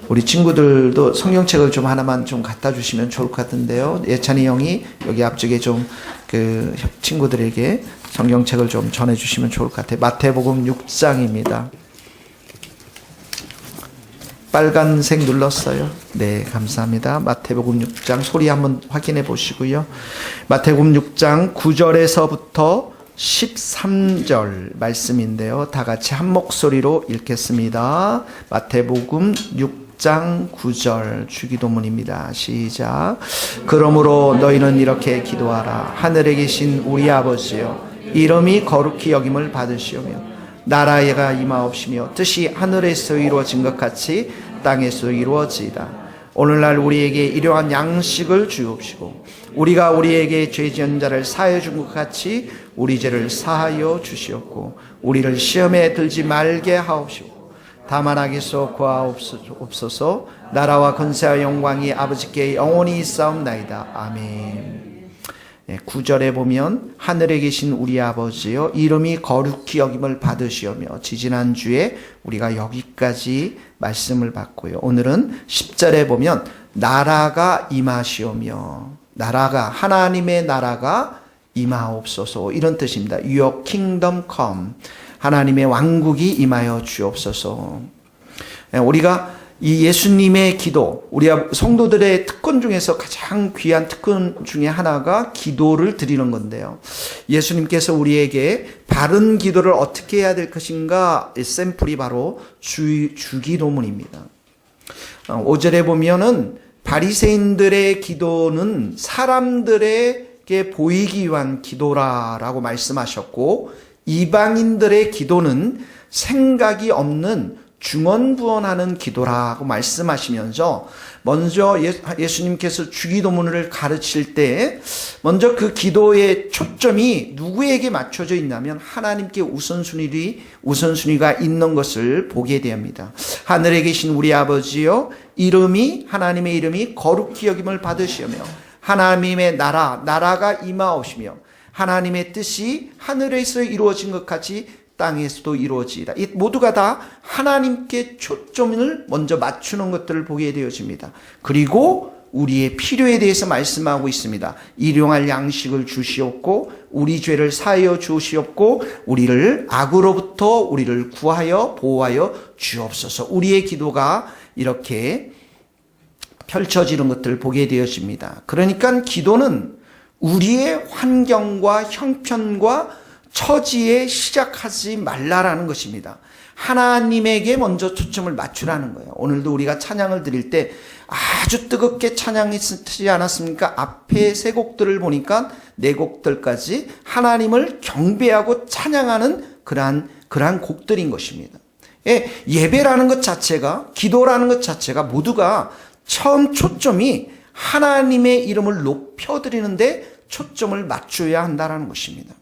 우리 친구들도 성경책을 좀 하나만 좀 갖다 주시면 좋을 것 같은데요. 예찬이 형이 여기 앞쪽에 좀 그 친구들에게 성경책을 좀 전해 주시면 좋을 것 같아요. 마태복음 6장입니다. 빨간색 눌렀어요. 네, 감사합니다. 마태복음 6장 소리 한번 확인해 보시고요. 마태복음 6장 9절에서부터 13절 말씀인데요. 다 같이 한 목소리로 읽겠습니다. 마태복음 6장 9절 주기도문입니다. 시작. 그러므로 너희는 이렇게 기도하라. 하늘에 계신 우리 아버지여, 이름이 거룩히 여김을 받으시오며 나라가 임하옵시며 뜻이 하늘에서 이루어진 것 같이 땅에서 이루어지이다. 오늘날 우리에게 일용할 양식을 주옵시고 우리가 우리에게 죄 지은 자를 사하여 준 것 같이 우리 죄를 사하여 주시옵고 우리를 시험에 들지 말게 하옵시고 다만 악에서 구하옵소서. 나라와 권세와 영광이 아버지께 영원히 있사옵나이다. 아멘. 9절에 보면 하늘에 계신 우리 아버지여, 이름이 거룩히 여김을 받으시오며, 지지난주에 우리가 여기까지 말씀을 받고요. 오늘은 10절에 보면 나라가 임하시오며, 나라가, 하나님의 나라가 임하옵소서, 이런 뜻입니다. Your kingdom come. 하나님의 왕국이 임하여 주옵소서. 우리가 이 예수님의 기도, 우리 성도들의 특권 중에서 가장 귀한 특권 중에 하나가 기도를 드리는 건데요. 예수님께서 우리에게 바른 기도를 어떻게 해야 될 것인가 샘플이 바로 주기도문입니다. 5절에 보면은 바리새인들의 기도는 사람들에게 보이기 위한 기도라고 말씀하셨고, 이방인들의 기도는 생각이 없는 중언부언하는 기도라고 말씀하시면서 먼저 예수님께서 주기도문을 가르칠 때 먼저 그 기도의 초점이 누구에게 맞춰져 있냐면 하나님께 우선순위가 있는 것을 보게 됩니다. 하늘에 계신 우리 아버지여, 하나님의 이름이 거룩히 여김을 받으시오며 하나님의 나라가 임하옵시며 하나님의 뜻이 하늘에서 이루어진 것 같이 땅에서도 이루어지이다. 이 모두가 다 하나님께 초점을 먼저 맞추는 것들을 보게 되어집니다. 그리고 우리의 필요에 대해서 말씀하고 있습니다. 일용할 양식을 주시옵고 우리 죄를 사하여 주시옵고 우리를 악으로부터 우리를 구하여 보호하여 주옵소서. 우리의 기도가 이렇게 펼쳐지는 것들을 보게 되어집니다. 그러니까 기도는 우리의 환경과 형편과 처지에 시작하지 말라라는 것입니다. 하나님에게 먼저 초점을 맞추라는 거예요. 오늘도 우리가 찬양을 드릴 때 아주 뜨겁게 찬양했지 않았습니까? 앞에 세 곡들을 보니까 네 곡들까지 하나님을 경배하고 찬양하는 그러한 곡들인 것입니다. 예배라는 것 자체가, 기도라는 것 자체가 모두가 처음 초점이 하나님의 이름을 높여드리는데 초점을 맞춰야 한다는 것입니다.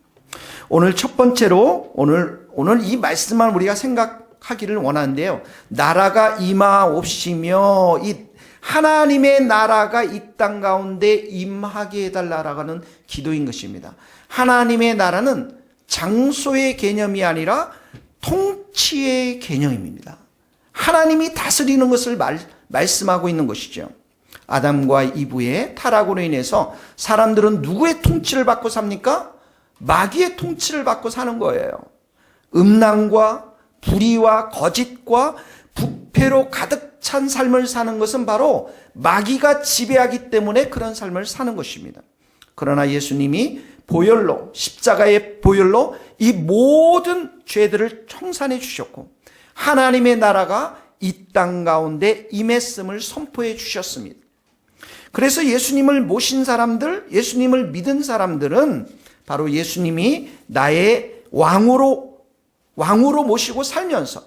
오늘 첫 번째로 오늘 이 말씀만 우리가 생각하기를 원하는데요. 나라가 임하옵시며, 이 하나님의 나라가 이 땅 가운데 임하게 해달라라고 하는 기도인 것입니다. 하나님의 나라는 장소의 개념이 아니라 통치의 개념입니다. 하나님이 다스리는 것을 말씀하고 있는 것이죠. 아담과 이브의 타락으로 인해서 사람들은 누구의 통치를 받고 삽니까? 마귀의 통치를 받고 사는 거예요. 음란과 불의와 거짓과 부패로 가득 찬 삶을 사는 것은 바로 마귀가 지배하기 때문에 그런 삶을 사는 것입니다. 그러나 예수님이 보혈로, 십자가의 보혈로 이 모든 죄들을 청산해 주셨고 하나님의 나라가 이 땅 가운데 임했음을 선포해 주셨습니다. 그래서 예수님을 모신 사람들, 예수님을 믿은 사람들은 바로 예수님이 나의 왕으로 모시고 살면서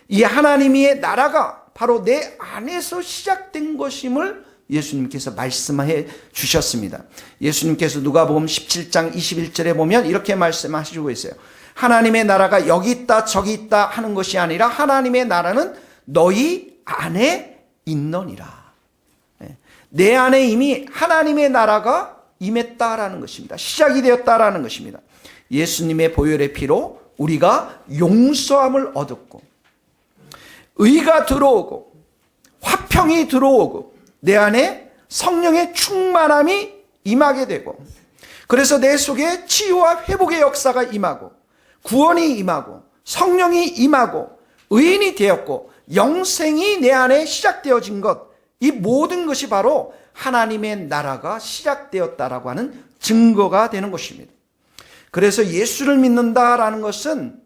이 하나님의 나라가 바로 내 안에서 시작된 것임을 예수님께서 말씀해 주셨습니다. 예수님께서 누가복음 17장 21절에 보면 이렇게 말씀하시고 있어요. 하나님의 나라가 여기 있다 저기 있다 하는 것이 아니라 하나님의 나라는 너희 안에 있느니라. 내 안에 이미 하나님의 나라가 임했다라는 것입니다. 시작이 되었다라는 것입니다. 예수님의 보혈의 피로 우리가 용서함을 얻었고 의가 들어오고 화평이 들어오고 내 안에 성령의 충만함이 임하게 되고, 그래서 내 속에 치유와 회복의 역사가 임하고 구원이 임하고 성령이 임하고 의인이 되었고 영생이 내 안에 시작되어진 것, 이 모든 것이 바로 하나님의 나라가 시작되었다라고 하는 증거가 되는 것입니다. 그래서 예수를 믿는다라는 것은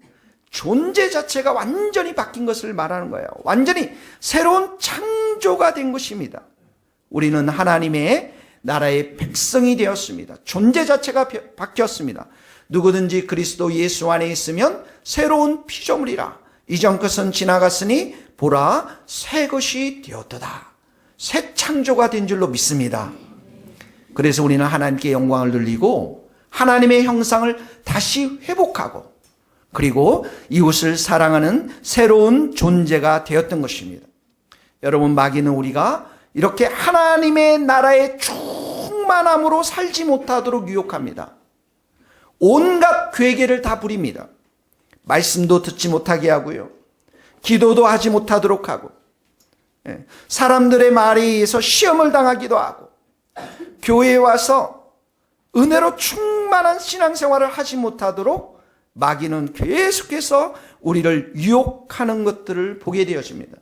존재 자체가 완전히 바뀐 것을 말하는 거예요. 완전히 새로운 창조가 된 것입니다. 우리는 하나님의 나라의 백성이 되었습니다. 존재 자체가 바뀌었습니다. 누구든지 그리스도 예수 안에 있으면 새로운 피조물이라. 이전 것은 지나갔으니 보라 새 것이 되었도다. 새 창조가 된 줄로 믿습니다. 그래서 우리는 하나님께 영광을 돌리고 하나님의 형상을 다시 회복하고, 그리고 이웃을 사랑하는 새로운 존재가 되었던 것입니다. 여러분, 마귀는 우리가 이렇게 하나님의 나라의 충만함으로 살지 못하도록 유혹합니다. 온갖 괴계를 다 부립니다. 말씀도 듣지 못하게 하고요, 기도도 하지 못하도록 하고, 사람들의 말에 의해서 시험을 당하기도 하고, 교회에 와서 은혜로 충만한 신앙생활을 하지 못하도록 마귀는 계속해서 우리를 유혹하는 것들을 보게 되어집니다.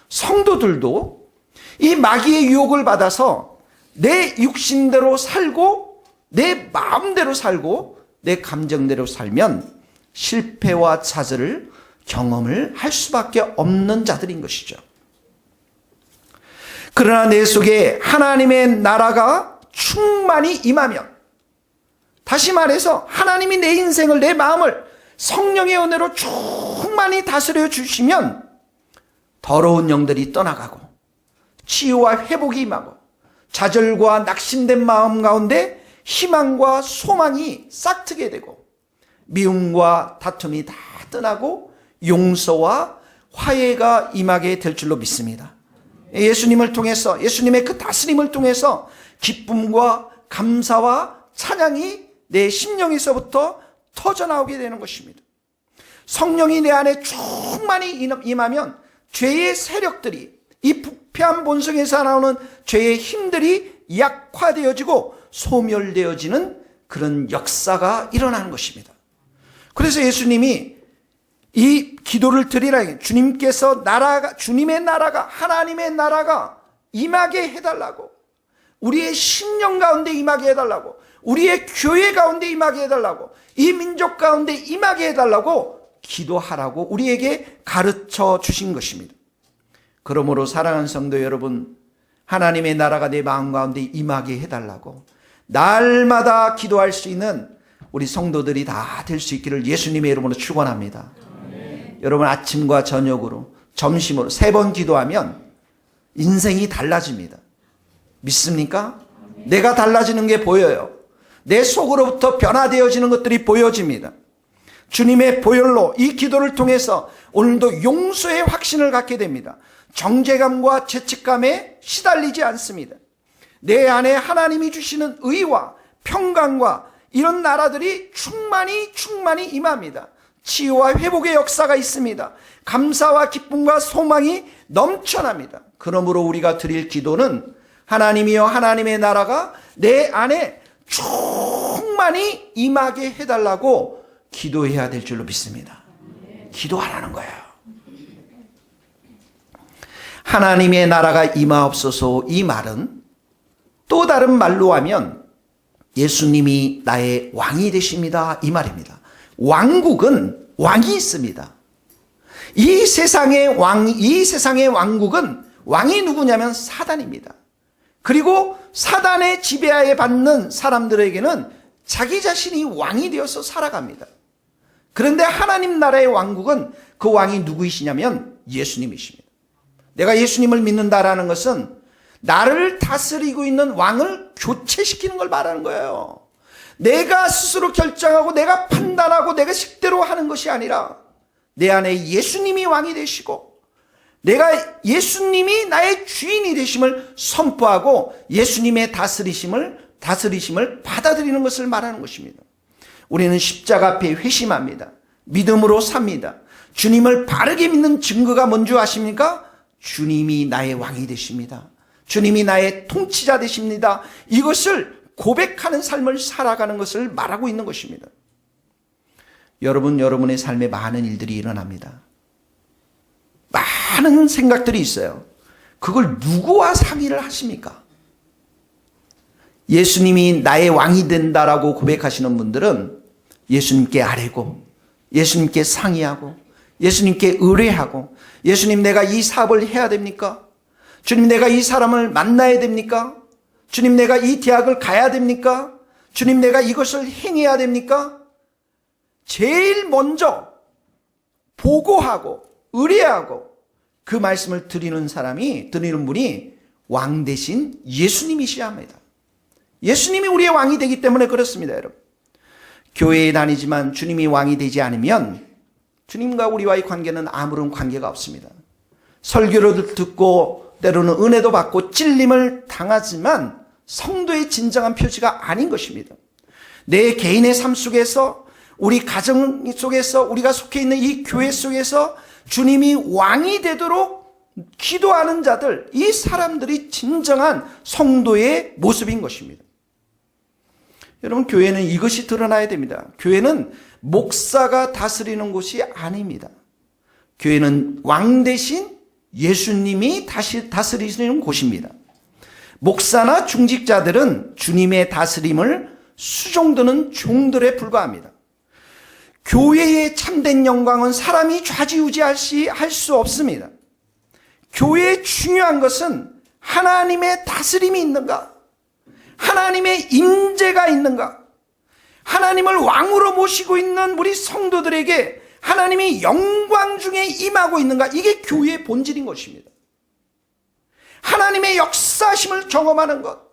성도들도 이 마귀의 유혹을 받아서 내 육신대로 살고 내 마음대로 살고 내 감정대로 살면 실패와 좌절을 경험을 할 수밖에 없는 자들인 것이죠. 그러나 내 속에 하나님의 나라가 충만히 임하면, 다시 말해서 하나님이 내 인생을, 내 마음을 성령의 은혜로 충만히 다스려 주시면 더러운 영들이 떠나가고 치유와 회복이 임하고 좌절과 낙심된 마음 가운데 희망과 소망이 싹트게 되고 미움과 다툼이 다 떠나고 용서와 화해가 임하게 될 줄로 믿습니다. 예수님을 통해서, 예수님의 그 다스림을 통해서 기쁨과 감사와 찬양이 내 심령에서부터 터져나오게 되는 것입니다. 성령이 내 안에 충만히 임하면 죄의 세력들이, 이 부패한 본성에서 나오는 죄의 힘들이 약화되어지고 소멸되어지는 그런 역사가 일어나는 것입니다. 그래서 예수님이 이 기도를 드리라, 주님께서 주님의 나라가, 하나님의 나라가 임하게 해달라고, 우리의 심령 가운데 임하게 해달라고, 우리의 교회 가운데 임하게 해달라고, 이 민족 가운데 임하게 해달라고 기도하라고 우리에게 가르쳐 주신 것입니다. 그러므로 사랑하는 성도 여러분, 하나님의 나라가 내 마음 가운데 임하게 해달라고 날마다 기도할 수 있는 우리 성도들이 다 될 수 있기를 예수님의 이름으로 축원합니다. 여러분, 아침과 저녁으로, 점심으로 3번 기도하면 인생이 달라집니다. 믿습니까? 내가 달라지는 게 보여요. 내 속으로부터 변화되어지는 것들이 보여집니다. 주님의 보혈로 이 기도를 통해서 오늘도 용서의 확신을 갖게 됩니다. 정죄감과 죄책감에 시달리지 않습니다. 내 안에 하나님이 주시는 의와 평강과 이런 나라들이 충만히 임합니다. 치유와 회복의 역사가 있습니다. 감사와 기쁨과 소망이 넘쳐납니다. 그러므로 우리가 드릴 기도는 하나님이여, 하나님의 나라가 내 안에 충만히 임하게 해달라고 기도해야 될 줄로 믿습니다. 기도하라는 거예요. 하나님의 나라가 임하옵소서, 이 말은 또 다른 말로 하면 예수님이 나의 왕이 되십니다, 이 말입니다. 왕국은 왕이 있습니다. 이 세상의 왕국은 왕이 누구냐면 사단입니다. 그리고 사단의 지배하에 받는 사람들에게는 자기 자신이 왕이 되어서 살아갑니다. 그런데 하나님 나라의 왕국은 그 왕이 누구이시냐면 예수님이십니다. 내가 예수님을 믿는다라는 것은 나를 다스리고 있는 왕을 교체시키는 걸 말하는 거예요. 내가 스스로 결정하고 내가 판단하고 내가 식대로 하는 것이 아니라 내 안에 예수님이 왕이 되시고 내가 예수님이 나의 주인이 되심을 선포하고 예수님의 다스리심을 받아들이는 것을 말하는 것입니다. 우리는 십자가 앞에 회심합니다. 믿음으로 삽니다. 주님을 바르게 믿는 증거가 뭔지 아십니까? 주님이 나의 왕이 되십니다. 주님이 나의 통치자 되십니다. 이것을 고백하는 삶을 살아가는 것을 말하고 있는 것입니다. 여러분의 삶에 많은 일들이 일어납니다. 많은 생각들이 있어요. 그걸 누구와 상의를 하십니까? 예수님이 나의 왕이 된다라고 고백하시는 분들은 예수님께 아뢰고, 예수님께 상의하고, 예수님께 의뢰하고, 예수님 내가 이 사업을 해야 됩니까? 주님 내가 이 사람을 만나야 됩니까? 주님 내가 이 대학을 가야 됩니까? 주님 내가 이것을 행해야 됩니까? 제일 먼저 보고하고 의뢰하고 그 말씀을 드리는 분이 왕 대신 예수님이셔야 합니다. 예수님이 우리의 왕이 되기 때문에 그렇습니다, 여러분. 교회에 다니지만 주님이 왕이 되지 않으면 주님과 우리와의 관계는 아무런 관계가 없습니다. 설교를 듣고 때로는 은혜도 받고 찔림을 당하지만 성도의 진정한 표지가 아닌 것입니다. 내 개인의 삶 속에서, 우리 가정 속에서, 우리가 속해 있는 이 교회 속에서 주님이 왕이 되도록 기도하는 자들, 이 사람들이 진정한 성도의 모습인 것입니다. 여러분, 교회는 이것이 드러나야 됩니다. 교회는 목사가 다스리는 곳이 아닙니다. 교회는 왕 대신 예수님이 다스리시는 곳입니다. 목사나 중직자들은 주님의 다스림을 수종드는 종들에 불과합니다. 교회의 참된 영광은 사람이 좌지우지할 수 없습니다. 교회의 중요한 것은 하나님의 다스림이 있는가? 하나님의 임재가 있는가? 하나님을 왕으로 모시고 있는 우리 성도들에게 하나님이 영광 중에 임하고 있는가? 이게 교회의 본질인 것입니다. 하나님의 역사심을 경험하는 것.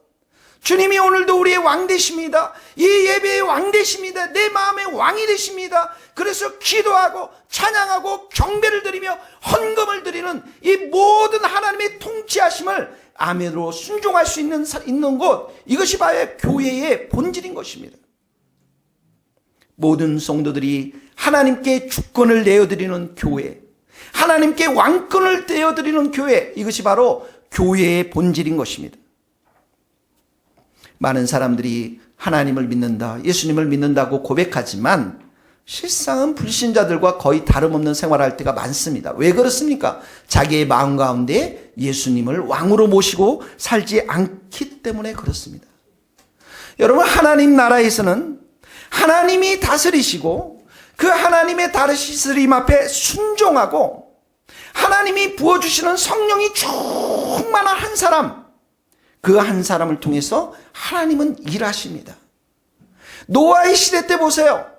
주님이 오늘도 우리의 왕 되십니다. 이 예배의 왕 되십니다. 내 마음의 왕이 되십니다. 그래서 기도하고 찬양하고 경배를 드리며 헌금을 드리는 이 모든 하나님의 통치하심을 아멘으로 순종할 수 있는 곳, 이것이 바로 교회의 본질인 것입니다. 모든 성도들이 하나님께 주권을 내어드리는 교회, 하나님께 왕권을 내어드리는 교회, 이것이 바로 교회의 본질인 것입니다. 많은 사람들이 하나님을 믿는다, 예수님을 믿는다고 고백하지만 실상은 불신자들과 거의 다름없는 생활할 때가 많습니다. 왜 그렇습니까? 자기의 마음 가운데 예수님을 왕으로 모시고 살지 않기 때문에 그렇습니다. 여러분, 하나님 나라에서는 하나님이 다스리시고 그 하나님의 다스림 앞에 순종하고 하나님이 부어주시는 성령이 충만한 한 사람, 그 한 사람을 통해서 하나님은 일하십니다. 노아의 시대 때 보세요.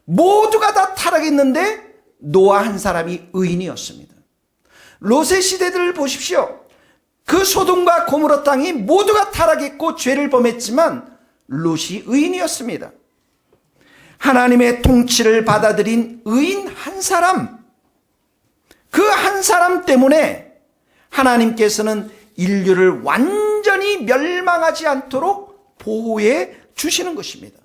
모두가 다 타락했는데 노아 한 사람이 의인이었습니다. 롯의 시대들을 보십시오. 그 소돔과 고모라 땅이 모두가 타락했고 죄를 범했지만 롯이 의인이었습니다. 하나님의 통치를 받아들인 의인 한 사람, 그 한 사람 때문에 하나님께서는 인류를 완전히 멸망하지 않도록 보호해 주시는 것입니다.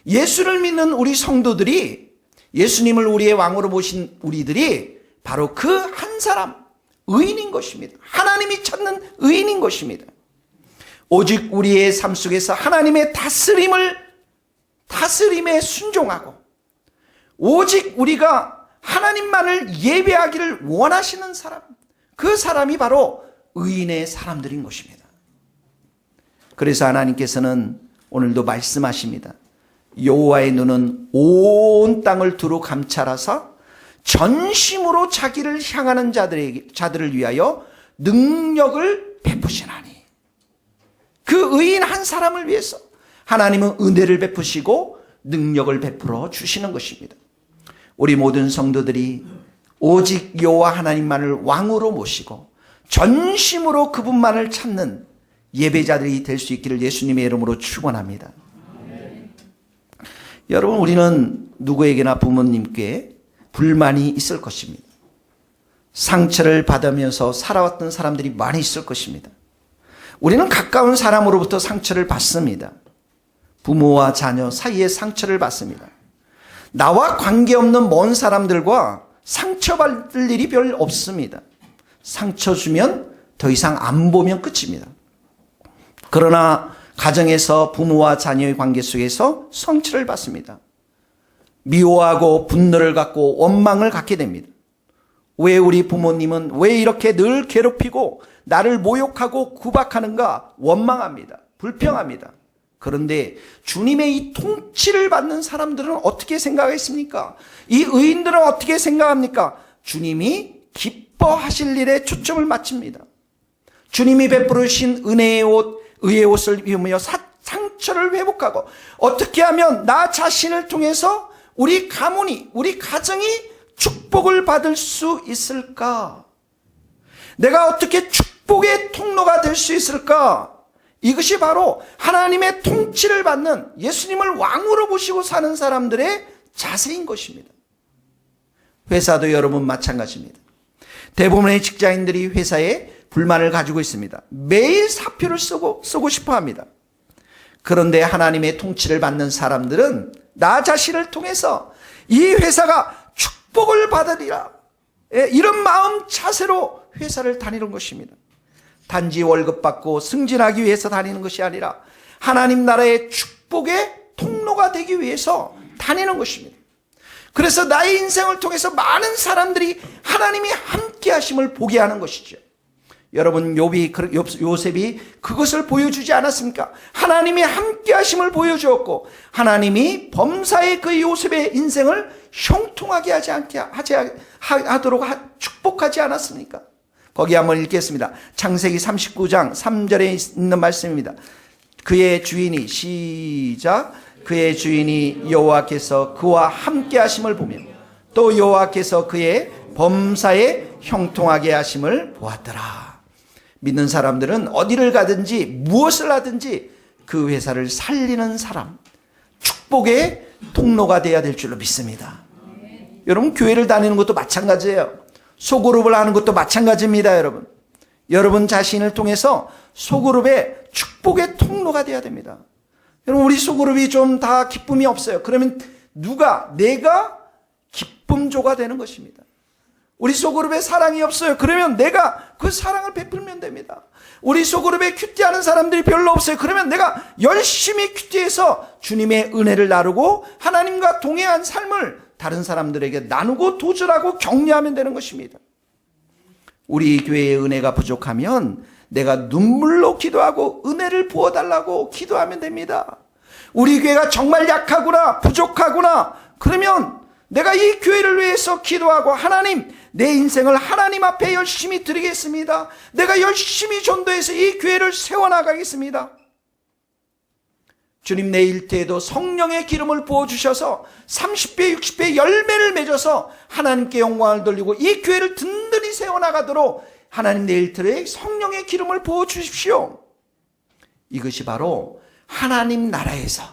예수를 믿는 우리 성도들이, 예수님을 우리의 왕으로 모신 우리들이 바로 그 한 사람, 의인인 것입니다. 하나님이 찾는 의인인 것입니다. 오직 우리의 삶 속에서 하나님의 다스림에 순종하고 오직 우리가 하나님만을 예배하기를 원하시는 사람, 그 사람이 바로 의인의 사람들인 것입니다. 그래서 하나님께서는 오늘도 말씀하십니다. 여호와의 눈은 온 땅을 두루 감찰하사 전심으로 자기를 향하는 자들을 위하여 능력을 베푸시나니, 그 의인 한 사람을 위해서 하나님은 은혜를 베푸시고 능력을 베풀어 주시는 것입니다. 우리 모든 성도들이 오직 여호와 하나님만을 왕으로 모시고 전심으로 그분만을 찾는 예배자들이 될 수 있기를 예수님의 이름으로 축원합니다. 여러분, 우리는 누구에게나 부모님께 불만이 있을 것입니다. 상처를 받으면서 살아왔던 사람들이 많이 있을 것입니다. 우리는 가까운 사람으로부터 상처를 받습니다. 부모와 자녀 사이에 상처를 받습니다. 나와 관계없는 먼 사람들과 상처받을 일이 별 없습니다. 상처 주면 더 이상 안 보면 끝입니다. 그러나 가정에서 부모와 자녀의 관계 속에서 상처를 받습니다. 미워하고 분노를 갖고 원망을 갖게 됩니다. 왜 우리 부모님은 왜 이렇게 늘 괴롭히고 나를 모욕하고 구박하는가 원망합니다. 불평합니다. 그런데 주님의 이 통치를 받는 사람들은 어떻게 생각했습니까? 이 의인들은 어떻게 생각합니까? 주님이 기뻐하실 일에 초점을 맞춥니다. 주님이 베풀으신 은혜의 옷, 의의 옷을 입으며 상처를 회복하고 어떻게 하면 나 자신을 통해서 우리 가문이, 우리 가정이 축복을 받을 수 있을까? 내가 어떻게 축복의 통로가 될 수 있을까? 이것이 바로 하나님의 통치를 받는 예수님을 왕으로 모시고 사는 사람들의 자세인 것입니다. 회사도 여러분 마찬가지입니다. 대부분의 직장인들이 회사에 불만을 가지고 있습니다. 매일 사표를 쓰고 싶어 합니다. 그런데 하나님의 통치를 받는 사람들은 나 자신을 통해서 이 회사가 축복을 받으리라, 이런 마음 자세로 회사를 다니는 것입니다. 단지 월급 받고 승진하기 위해서 다니는 것이 아니라 하나님 나라의 축복의 통로가 되기 위해서 다니는 것입니다. 그래서 나의 인생을 통해서 많은 사람들이 하나님이 함께 하심을 보게 하는 것이죠. 여러분, 요셉이 그것을 보여주지 않았습니까? 하나님이 함께 하심을 보여주었고 하나님이 범사의 그 요셉의 인생을 형통하게 하도록 축복하지 않았습니까? 거기 한번 읽겠습니다. 창세기 39장 3절에 있는 말씀입니다. 그의 주인이, 시작, 그의 주인이 여호와께서 그와 함께 하심을 보며 또 여호와께서 그의 범사에 형통하게 하심을 보았더라. 믿는 사람들은 어디를 가든지 무엇을 하든지 그 회사를 살리는 사람, 축복의 통로가 되어야 될 줄로 믿습니다. 여러분, 교회를 다니는 것도 마찬가지예요. 소그룹을 하는 것도 마찬가지입니다. 여러분 자신을 통해서 소그룹의 축복의 통로가 되어야 됩니다. 여러분, 우리 소그룹이 좀 다 기쁨이 없어요. 그러면 내가 기쁨조가 되는 것입니다. 우리 소그룹에 사랑이 없어요. 그러면 내가 그 사랑을 베풀면 됩니다. 우리 소그룹에 큐티하는 사람들이 별로 없어요. 그러면 내가 열심히 큐티해서 주님의 은혜를 나누고 하나님과 동행한 삶을 다른 사람들에게 나누고 도전하고 격려하면 되는 것입니다. 우리 교회의 은혜가 부족하면 내가 눈물로 기도하고 은혜를 부어달라고 기도하면 됩니다. 우리 교회가 정말 약하구나, 부족하구나, 그러면 내가 이 교회를 위해서 기도하고 하나님, 내 인생을 하나님 앞에 열심히 드리겠습니다. 내가 열심히 전도해서 이 교회를 세워나가겠습니다. 주님, 내 일터에도 성령의 기름을 부어주셔서 30배, 60배 열매를 맺어서 하나님께 영광을 돌리고 이 교회를 든든히 세워나가도록 하나님 내 일터에 성령의 기름을 부어주십시오. 이것이 바로 하나님 나라에서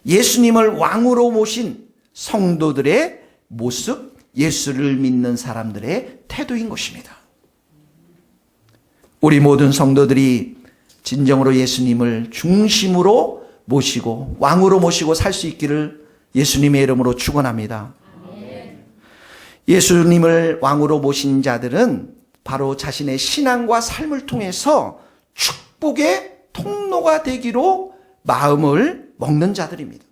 예수님을 왕으로 모신 성도들의 모습, 예수를 믿는 사람들의 태도인 것입니다. 우리 모든 성도들이 진정으로 예수님을 중심으로 모시고 왕으로 모시고 살 수 있기를 예수님의 이름으로 축원합니다. 예수님을 왕으로 모신 자들은 바로 자신의 신앙과 삶을 통해서 축복의 통로가 되기로 마음을 먹는 자들입니다.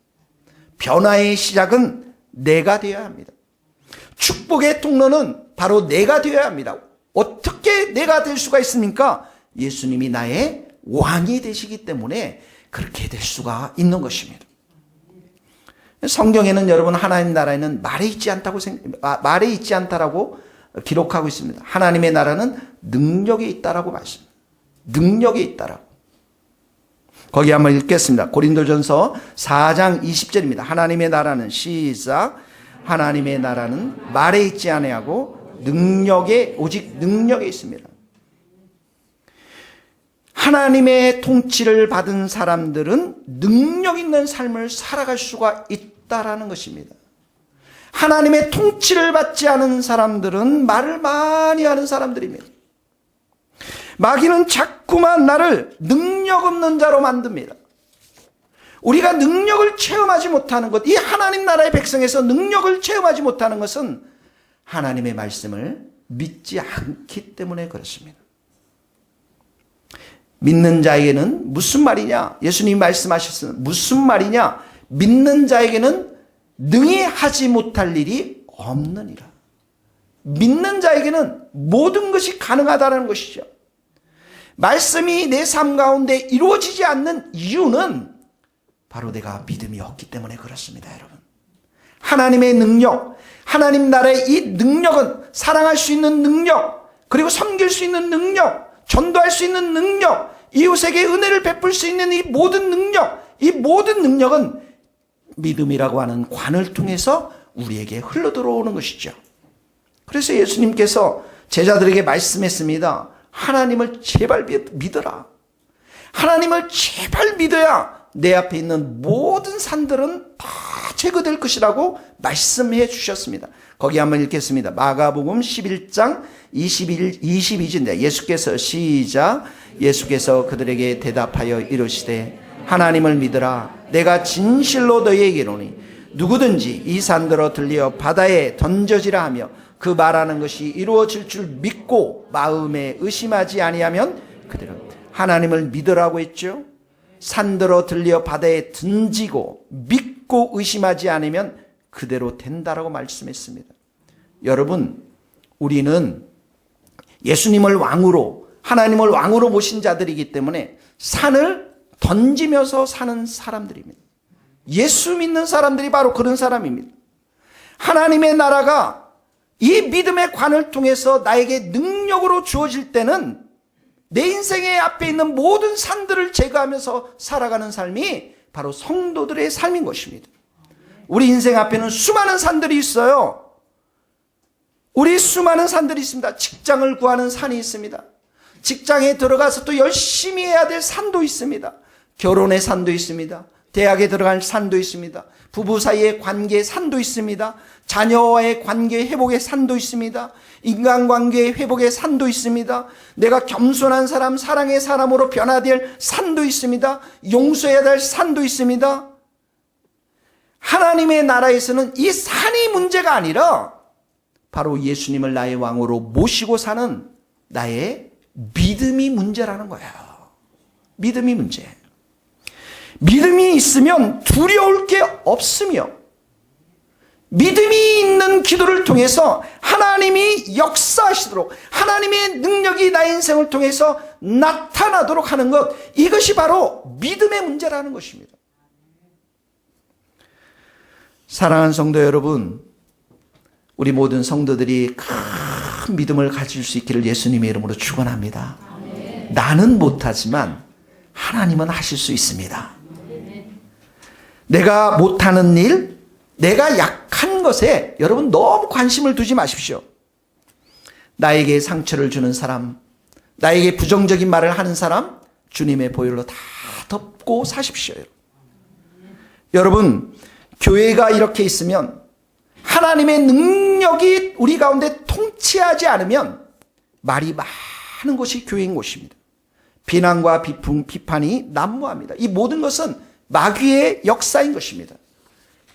변화의 시작은 내가 되어야 합니다. 축복의 통로는 바로 내가 되어야 합니다. 어떻게 내가 될 수가 있습니까? 예수님이 나의 왕이 되시기 때문에 그렇게 될 수가 있는 것입니다. 성경에는 여러분, 하나님 나라에는 말에 있지 않다라고 기록하고 있습니다. 하나님의 나라는 능력에 있다라고 말씀합니다. 능력에 있다라고. 거기 한번 읽겠습니다. 고린도전서 4장 20절입니다. 하나님의 나라는, 시작, 하나님의 나라는 말에 있지 아니하고 오직 능력에 있습니다. 하나님의 통치를 받은 사람들은 능력 있는 삶을 살아갈 수가 있다라는 것입니다. 하나님의 통치를 받지 않은 사람들은 말을 많이 하는 사람들입니다. 마귀는 자꾸만 나를 능력 없는 자로 만듭니다. 우리가 능력을 체험하지 못하는 것, 이 하나님 나라의 백성에서 능력을 체험하지 못하는 것은 하나님의 말씀을 믿지 않기 때문에 그렇습니다. 믿는 자에게는 무슨 말이냐? 예수님이 말씀하셨습니다. 무슨 말이냐? 믿는 자에게는 능히 하지 못할 일이 없느니라. 믿는 자에게는 모든 것이 가능하다는 것이죠. 말씀이 내 삶 가운데 이루어지지 않는 이유는 바로 내가 믿음이 없기 때문에 그렇습니다, 여러분. 하나님의 능력, 하나님 나라의 이 능력은 사랑할 수 있는 능력, 그리고 섬길 수 있는 능력, 전도할 수 있는 능력, 이웃에게 은혜를 베풀 수 있는 이 모든 능력, 이 모든 능력은 믿음이라고 하는 관을 통해서 우리에게 흘러들어오는 것이죠. 그래서 예수님께서 제자들에게 말씀했습니다. 하나님을 제발 믿어라. 하나님을 제발 믿어야 내 앞에 있는 모든 산들은 다 제거될 것이라고 말씀해 주셨습니다. 거기 한번 읽겠습니다. 마가복음 11장 22절인데 예수께서 시작. 예수께서 그들에게 대답하여 이르시되 하나님을 믿으라. 내가 진실로 너희에게 이르노니 누구든지 이 산들어 들려 바다에 던져지라 하며 그 말하는 것이 이루어질 줄 믿고 마음에 의심하지 아니하면 그대로 하나님을 믿으라고 했죠. 산들어 들려 바다에 던지고 믿고 의심하지 않으면 그대로 된다라고 말씀했습니다. 여러분, 우리는 예수님을 왕으로, 하나님을 왕으로 모신 자들이기 때문에 산을 던지면서 사는 사람들입니다. 예수 믿는 사람들이 바로 그런 사람입니다. 하나님의 나라가 이 믿음의 관을 통해서 나에게 능력으로 주어질 때는 내 인생의 앞에 있는 모든 산들을 제거하면서 살아가는 삶이 바로 성도들의 삶인 것입니다. 우리 인생 앞에는 수많은 산들이 있어요. 우리 수많은 산들이 있습니다. 직장을 구하는 산이 있습니다. 직장에 들어가서 또 열심히 해야 될 산도 있습니다. 결혼의 산도 있습니다. 대학에 들어갈 산도 있습니다. 부부 사이의 관계의 산도 있습니다. 자녀와의 관계 회복의 산도 있습니다. 인간관계의 회복의 산도 있습니다. 내가 겸손한 사람, 사랑의 사람으로 변화될 산도 있습니다. 용서해야 될 산도 있습니다. 하나님의 나라에서는 이 산이 문제가 아니라 바로 예수님을 나의 왕으로 모시고 사는 나의 믿음이 문제라는 거예요. 믿음이 문제. 믿음이 있으면 두려울 게 없으며 믿음이 있는 기도를 통해서 하나님이 역사하시도록 하나님의 능력이 나의 인생을 통해서 나타나도록 하는 것, 이것이 바로 믿음의 문제라는 것입니다. 사랑하는 성도 여러분, 우리 모든 성도들이 큰 믿음을 가질 수 있기를 예수님의 이름으로 축원합니다. 나는 못하지만 하나님은 하실 수 있습니다. 내가 못하는 일, 내가 약한 것에 여러분 너무 관심을 두지 마십시오. 나에게 상처를 주는 사람, 나에게 부정적인 말을 하는 사람, 주님의 보혈로 다 덮고 사십시오. 여러분, 교회가 이렇게 있으면, 하나님의 능력이 우리 가운데 통치하지 않으면 말이 많은 곳이 교회인 곳입니다. 비난과 비판이 난무합니다. 이 모든 것은 마귀의 역사인 것입니다.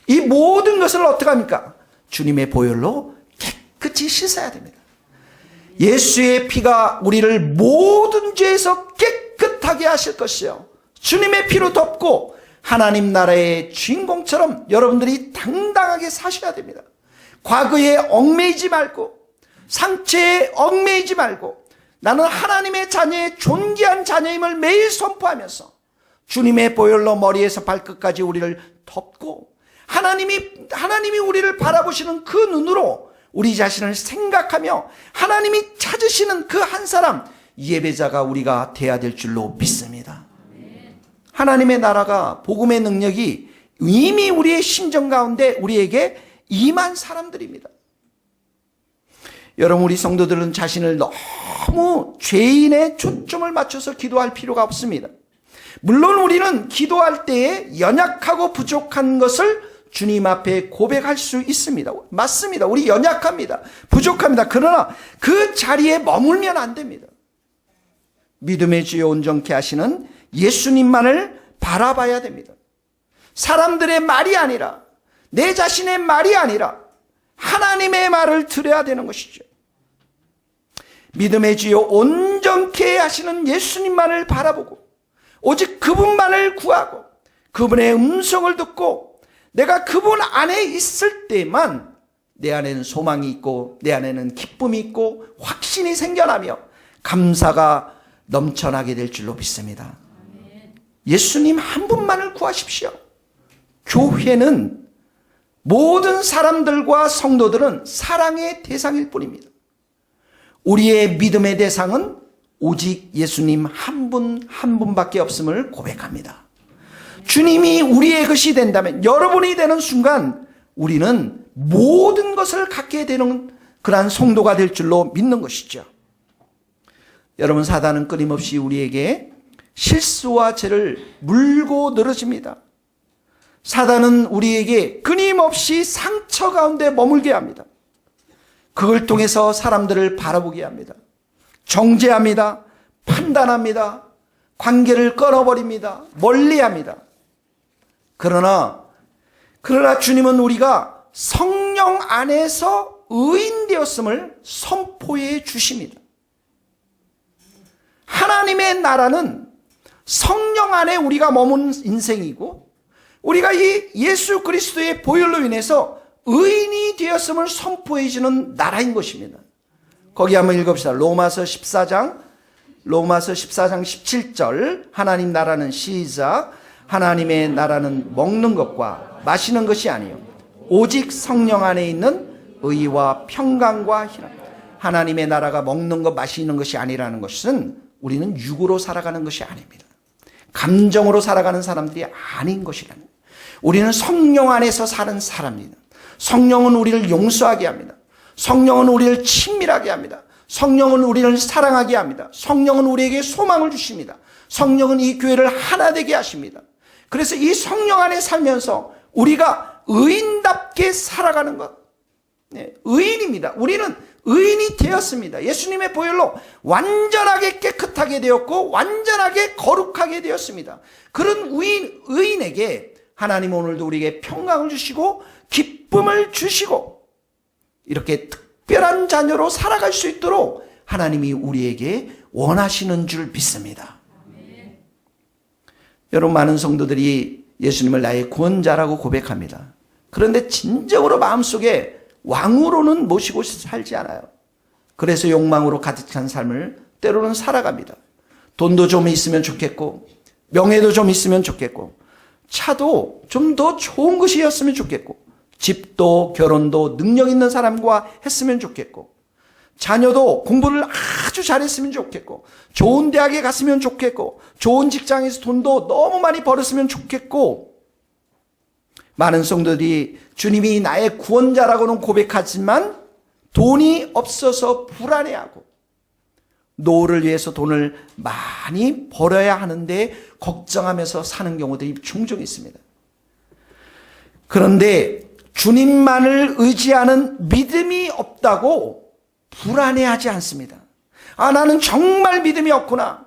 이 모든 것을 어떻게 합니까? 주님의 보혈로 깨끗이 씻어야 됩니다. 예수의 피가 우리를 모든 죄에서 깨끗하게 하실 것이요, 주님의 피로 덮고 하나님 나라의 주인공처럼 여러분들이 당당하게 사셔야 됩니다. 과거에 얽매이지 말고, 상처에 얽매이지 말고, 나는 하나님의 자녀의 존귀한 자녀임을 매일 선포하면서 주님의 보혈로 머리에서 발끝까지 우리를 덮고 하나님이 우리를 바라보시는 그 눈으로 우리 자신을 생각하며 하나님이 찾으시는 그 한 사람, 예배자가 우리가 돼야 될 줄로 믿습니다. 하나님의 나라가, 복음의 능력이 이미 우리의 심정 가운데 우리에게 임한 사람들입니다. 여러분, 우리 성도들은 자신을 너무 죄인의 초점을 맞춰서 기도할 필요가 없습니다. 물론 우리는 기도할 때에 연약하고 부족한 것을 주님 앞에 고백할 수 있습니다. 맞습니다. 우리 연약합니다. 부족합니다. 그러나 그 자리에 머물면 안 됩니다. 믿음의 주여 온전케 하시는 예수님만을 바라봐야 됩니다. 사람들의 말이 아니라, 내 자신의 말이 아니라 하나님의 말을 들어야 되는 것이죠. 믿음의 주요 온전케 하시는 예수님만을 바라보고 오직 그분만을 구하고 그분의 음성을 듣고 내가 그분 안에 있을 때만 내 안에는 소망이 있고 내 안에는 기쁨이 있고 확신이 생겨나며 감사가 넘쳐나게 될 줄로 믿습니다. 예수님 한 분만을 구하십시오. 교회는 모든 사람들과 성도들은 사랑의 대상일 뿐입니다. 우리의 믿음의 대상은 오직 예수님 한 분 한 분밖에 없음을 고백합니다. 주님이 우리의 것이 된다면, 여러분이 되는 순간 우리는 모든 것을 갖게 되는 그러한 성도가 될 줄로 믿는 것이죠. 여러분, 사단은 끊임없이 우리에게 실수와 죄를 물고 늘어집니다. 사단은 우리에게 끊임없이 상처 가운데 머물게 합니다. 그걸 통해서 사람들을 바라보게 합니다. 정죄합니다. 판단합니다. 관계를 끊어버립니다. 멀리합니다. 그러나 주님은 우리가 성령 안에서 의인되었음을 선포해 주십니다. 하나님의 나라는 성령 안에 우리가 머문 인생이고, 우리가 이 예수 그리스도의 보혈로 인해서 의인이 되었음을 선포해 주는 나라인 것입니다. 거기 한번 읽읍시다. 로마서 14장 17절. 하나님 나라는 시작. 하나님의 나라는 먹는 것과 마시는 것이 아니요 오직 성령 안에 있는 의와 평강과 희락. 하나님의 나라가 먹는 것 마시는 것이 아니라는 것은 우리는 육으로 살아가는 것이 아닙니다. 감정으로 살아가는 사람들이 아닌 것이라는 거예요. 우리는 성령 안에서 사는 사람입니다. 성령은 우리를 용서하게 합니다. 성령은 우리를 친밀하게 합니다. 성령은 우리를 사랑하게 합니다. 성령은 우리에게 소망을 주십니다. 성령은 이 교회를 하나 되게 하십니다. 그래서 이 성령 안에 살면서 우리가 의인답게 살아가는 것, 의인입니다. 우리는 의인이 되었습니다. 예수님의 보혈로 완전하게 깨끗하게 되었고 완전하게 거룩하게 되었습니다. 그런 의인에게 하나님은 오늘도 우리에게 평강을 주시고 기쁨을 주시고 이렇게 특별한 자녀로 살아갈 수 있도록 하나님이 우리에게 원하시는 줄 믿습니다. 여러분, 많은 성도들이 예수님을 나의 구원자라고 고백합니다. 그런데 진정으로 마음속에 왕으로는 모시고 살지 않아요. 그래서 욕망으로 가득한 삶을 때로는 살아갑니다. 돈도 좀 있으면 좋겠고, 명예도 좀 있으면 좋겠고, 차도 좀 더 좋은 것이었으면 좋겠고, 집도 결혼도 능력 있는 사람과 했으면 좋겠고, 자녀도 공부를 아주 잘했으면 좋겠고, 좋은 대학에 갔으면 좋겠고, 좋은 직장에서 돈도 너무 많이 벌었으면 좋겠고, 많은 성도들이 주님이 나의 구원자라고는 고백하지만 돈이 없어서 불안해하고 노후를 위해서 돈을 많이 벌어야 하는데 걱정하면서 사는 경우들이 종종 있습니다. 그런데 주님만을 의지하는 믿음이 없다고 불안해하지 않습니다. 아, 나는 정말 믿음이 없구나.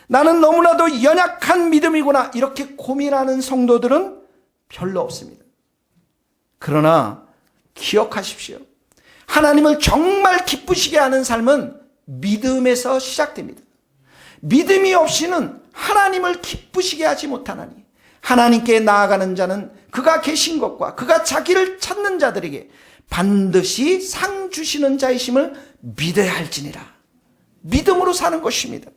나는 너무나도 연약한 믿음이구나. 이렇게 고민하는 성도들은 별로 없습니다. 그러나 기억하십시오. 하나님을 정말 기쁘시게 하는 삶은 믿음에서 시작됩니다. 믿음이 없이는 하나님을 기쁘시게 하지 못하나니, 하나님께 나아가는 자는 그가 계신 것과 그가 자기를 찾는 자들에게 반드시 상 주시는 자이심을 믿어야 할지니라. 믿음으로 사는 것입니다.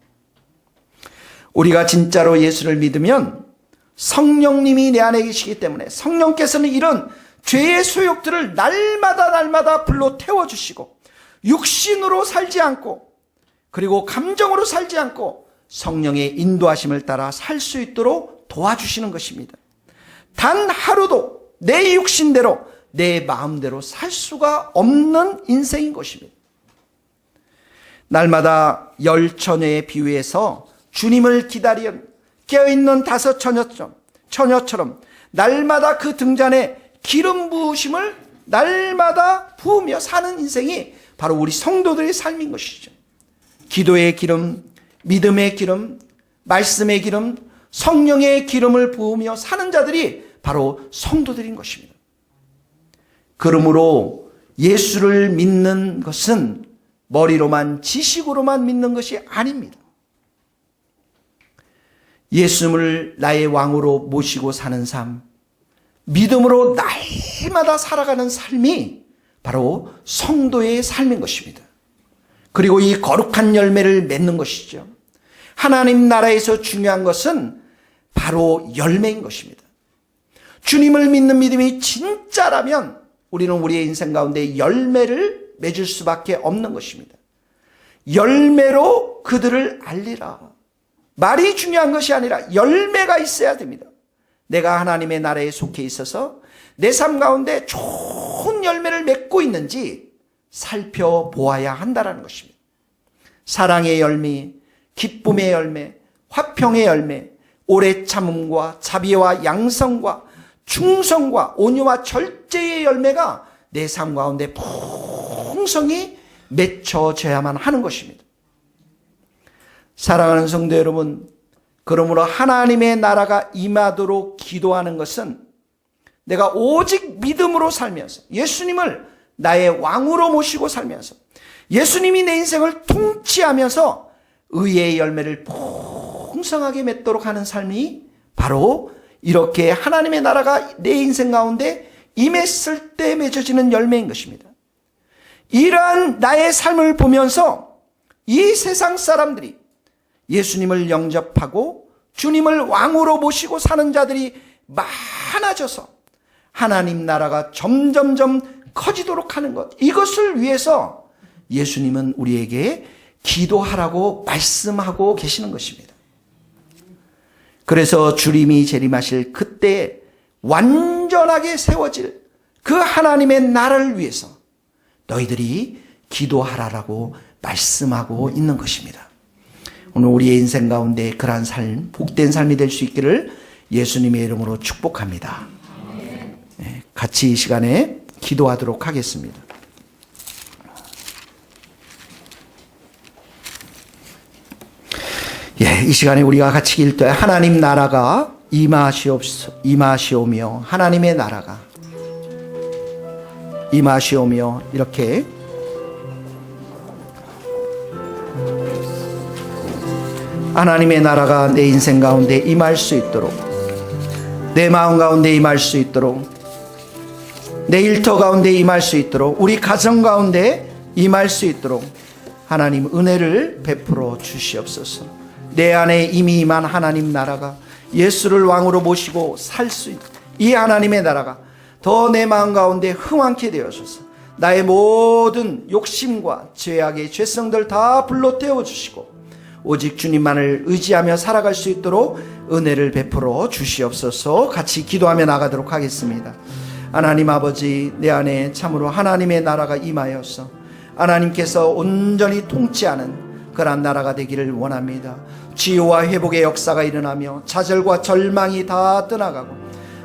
우리가 진짜로 예수를 믿으면 성령님이 내 안에 계시기 때문에 성령께서는 이런 죄의 소욕들을 날마다 불러 태워주시고 육신으로 살지 않고 그리고 감정으로 살지 않고 성령의 인도하심을 따라 살 수 있도록 도와주시는 것입니다. 단 하루도 내 육신대로 내 마음대로 살 수가 없는 인생인 것입니다. 날마다 열 처녀의 비유에서 주님을 기다리는 깨어있는 다섯 처녀처럼 날마다 그 등잔에 기름 부으심을 날마다 부으며 사는 인생이 바로 우리 성도들의 삶인 것이죠. 기도의 기름, 믿음의 기름, 말씀의 기름, 성령의 기름을 부으며 사는 자들이 바로 성도들인 것입니다. 그러므로 예수를 믿는 것은 머리로만 지식으로만 믿는 것이 아닙니다. 예수님을 나의 왕으로 모시고 사는 삶, 믿음으로 날마다 살아가는 삶이 바로 성도의 삶인 것입니다. 그리고 이 거룩한 열매를 맺는 것이죠. 하나님 나라에서 중요한 것은 바로 열매인 것입니다. 주님을 믿는 믿음이 진짜라면 우리는 우리의 인생 가운데 열매를 맺을 수밖에 없는 것입니다. 열매로 그들을 알리라. 말이 중요한 것이 아니라 열매가 있어야 됩니다. 내가 하나님의 나라에 속해 있어서 내 삶 가운데 좋은 열매를 맺고 있는지 살펴보아야 한다는 것입니다. 사랑의 열매, 기쁨의 열매, 화평의 열매, 오래 참음과 자비와 양성과 충성과 온유와 절제의 열매가 내 삶 가운데 풍성히 맺혀져야만 하는 것입니다. 사랑하는 성도 여러분, 그러므로 하나님의 나라가 임하도록 기도하는 것은 내가 오직 믿음으로 살면서 예수님을 나의 왕으로 모시고 살면서 예수님이 내 인생을 통치하면서 의의 열매를 풍성하게 맺도록 하는 삶이 바로 이렇게 하나님의 나라가 내 인생 가운데 임했을 때 맺어지는 열매인 것입니다. 이러한 나의 삶을 보면서 이 세상 사람들이 예수님을 영접하고 주님을 왕으로 모시고 사는 자들이 많아져서 하나님 나라가 점점점 커지도록 하는 것, 이것을 위해서 예수님은 우리에게 기도하라고 말씀하고 계시는 것입니다. 그래서 주님이 재림하실 그때 완전하게 세워질 그 하나님의 나라를 위해서 너희들이 기도하라라고 말씀하고 있는 것입니다. 오늘 우리의 인생 가운데 그러한 삶, 복된 삶이 될 수 있기를 예수님의 이름으로 축복합니다. 네, 같이 이 시간에 기도하도록 하겠습니다. 이 시간에 우리가 같이 읽을 하나님 나라가 임하시오며 하나님의 나라가 임하시오며 이렇게 하나님의 나라가 내 인생 가운데 임할 수 있도록, 내 마음 가운데 임할 수 있도록, 내 일터 가운데 임할 수 있도록, 우리 가정 가운데 임할 수 있도록 하나님 은혜를 베풀어 주시옵소서. 내 안에 이미 임한 하나님 나라가 예수를 왕으로 모시고 살 수 있는 이 하나님의 나라가 더 내 마음 가운데 흥왕케 되어서서 나의 모든 욕심과 죄악의 죄성들 다 불로 태워주시고 오직 주님만을 의지하며 살아갈 수 있도록 은혜를 베풀어 주시옵소서. 같이 기도하며 나가도록 하겠습니다. 하나님 아버지, 내 안에 참으로 하나님의 나라가 임하여서 하나님께서 온전히 통치하는 그러한 나라가 되기를 원합니다. 치유와 회복의 역사가 일어나며 좌절과 절망이 다 떠나가고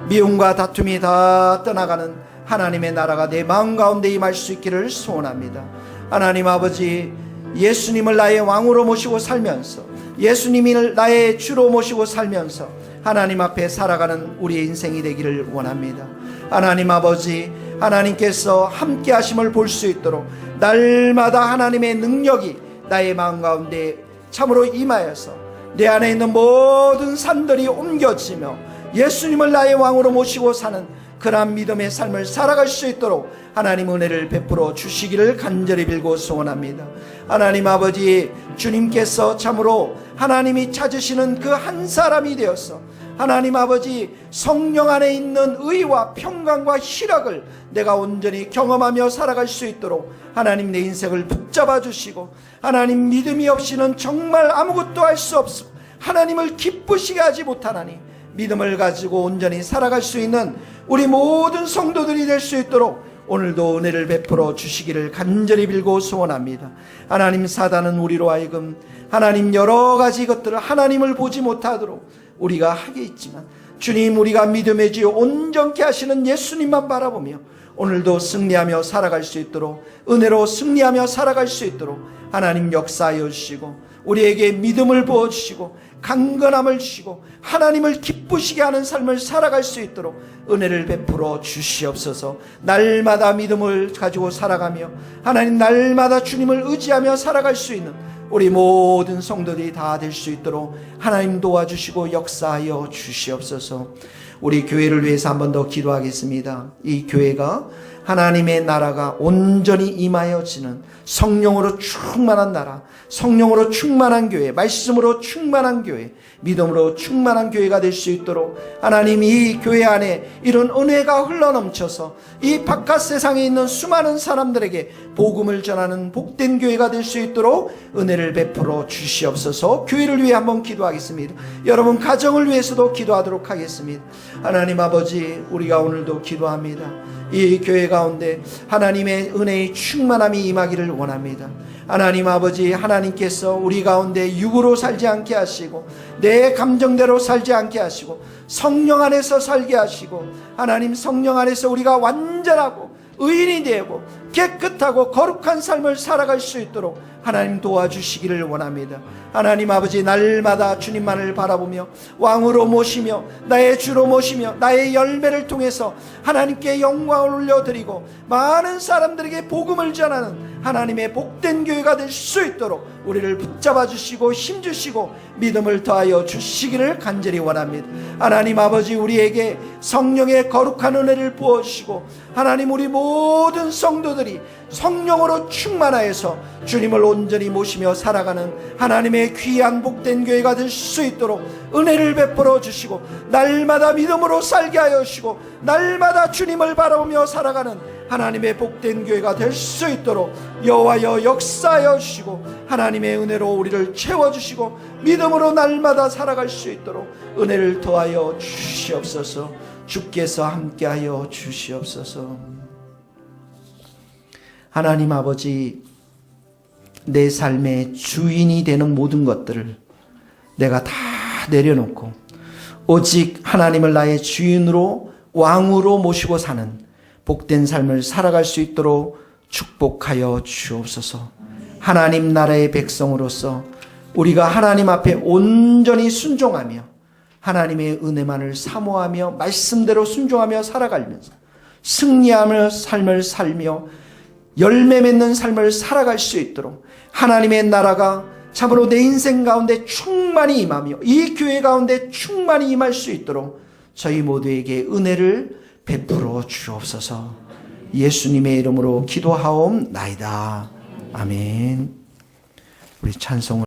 미움과 다툼이 다 떠나가는 하나님의 나라가 내 마음 가운데 임할 수 있기를 소원합니다. 하나님 아버지, 예수님을 나의 왕으로 모시고 살면서 예수님을 나의 주로 모시고 살면서 하나님 앞에 살아가는 우리의 인생이 되기를 원합니다. 하나님 아버지, 하나님께서 함께 하심을 볼 수 있도록 날마다 하나님의 능력이 나의 마음 가운데 참으로 임하여서 내 안에 있는 모든 산들이 옮겨지며 예수님을 나의 왕으로 모시고 사는 그러한 믿음의 삶을 살아갈 수 있도록 하나님 은혜를 베풀어 주시기를 간절히 빌고 소원합니다. 하나님 아버지, 주님께서 참으로 하나님이 찾으시는 그 한 사람이 되어서 하나님 아버지, 성령 안에 있는 의와 평강과 희락을 내가 온전히 경험하며 살아갈 수 있도록 하나님 내 인생을 붙잡아 주시고 하나님 믿음이 없이는 정말 아무것도 할 수 없어 하나님을 기쁘시게 하지 못하나니 믿음을 가지고 온전히 살아갈 수 있는 우리 모든 성도들이 될 수 있도록 오늘도 은혜를 베풀어 주시기를 간절히 빌고 소원합니다. 하나님, 사단은 우리로 하여금 하나님 여러 가지 것들을 하나님을 보지 못하도록 우리가 하게 있지만 주님, 우리가 믿음의 주 온전케 하시는 예수님만 바라보며 오늘도 승리하며 살아갈 수 있도록, 은혜로 승리하며 살아갈 수 있도록 하나님 역사하여 주시고, 우리에게 믿음을 부어주시고 강건함을 주시고 하나님을 기쁘시게 하는 삶을 살아갈 수 있도록 은혜를 베풀어 주시옵소서. 날마다 믿음을 가지고 살아가며 하나님 날마다 주님을 의지하며 살아갈 수 있는 우리 모든 성도들이 다 될 수 있도록 하나님 도와주시고 역사하여 주시옵소서. 우리 교회를 위해서 한 번 더 기도하겠습니다. 이 교회가 하나님의 나라가 온전히 임하여지는 성령으로 충만한 나라, 성령으로 충만한 교회, 말씀으로 충만한 교회, 믿음으로 충만한 교회가 될 수 있도록 하나님 이 교회 안에 이런 은혜가 흘러넘쳐서 이 바깥 세상에 있는 수많은 사람들에게 복음을 전하는 복된 교회가 될 수 있도록 은혜를 베풀어 주시옵소서. 교회를 위해 한번 기도하겠습니다. 여러분 가정을 위해서도 기도하도록 하겠습니다. 하나님 아버지, 우리가 오늘도 기도합니다. 이 교회 가운데 하나님의 은혜의 충만함이 임하기를 원합니다. 하나님 아버지, 하나님께서 우리 가운데 육으로 살지 않게 하시고 내 감정대로 살지 않게 하시고 성령 안에서 살게 하시고 하나님 성령 안에서 우리가 완전하고 의인이 되고 깨끗하고 거룩한 삶을 살아갈 수 있도록 하나님 도와주시기를 원합니다. 하나님 아버지, 날마다 주님만을 바라보며 왕으로 모시며 나의 주로 모시며 나의 열매를 통해서 하나님께 영광을 올려드리고 많은 사람들에게 복음을 전하는 하나님의 복된 교회가 될 수 있도록 우리를 붙잡아 주시고 힘주시고 믿음을 더하여 주시기를 간절히 원합니다. 하나님 아버지, 우리에게 성령의 거룩한 은혜를 부어주시고 하나님 우리 모든 성도들이 성령으로 충만하여서 주님을 온전히 모시며 살아가는 하나님의 귀한 복된 교회가 될 수 있도록 은혜를 베풀어 주시고 날마다 믿음으로 살게 하여 주시고 날마다 주님을 바라보며 살아가는 하나님의 복된 교회가 될 수 있도록 여호와여 역사하여 주시고 하나님의 은혜로 우리를 채워주시고 믿음으로 날마다 살아갈 수 있도록 은혜를 더하여 주시옵소서. 주께서 함께하여 주시옵소서. 하나님 아버지, 내 삶의 주인이 되는 모든 것들을 내가 다 내려놓고 오직 하나님을 나의 주인으로 왕으로 모시고 사는 복된 삶을 살아갈 수 있도록 축복하여 주옵소서. 하나님 나라의 백성으로서 우리가 하나님 앞에 온전히 순종하며 하나님의 은혜만을 사모하며 말씀대로 순종하며 살아가면서 승리하며 삶을 살며 열매 맺는 삶을 살아갈 수 있도록 하나님의 나라가 참으로 내 인생 가운데 충만히 임하며 이 교회 가운데 충만히 임할 수 있도록 저희 모두에게 은혜를 베풀어 주옵소서. 예수님의 이름으로 기도하옵나이다. 아멘. 우리 찬송을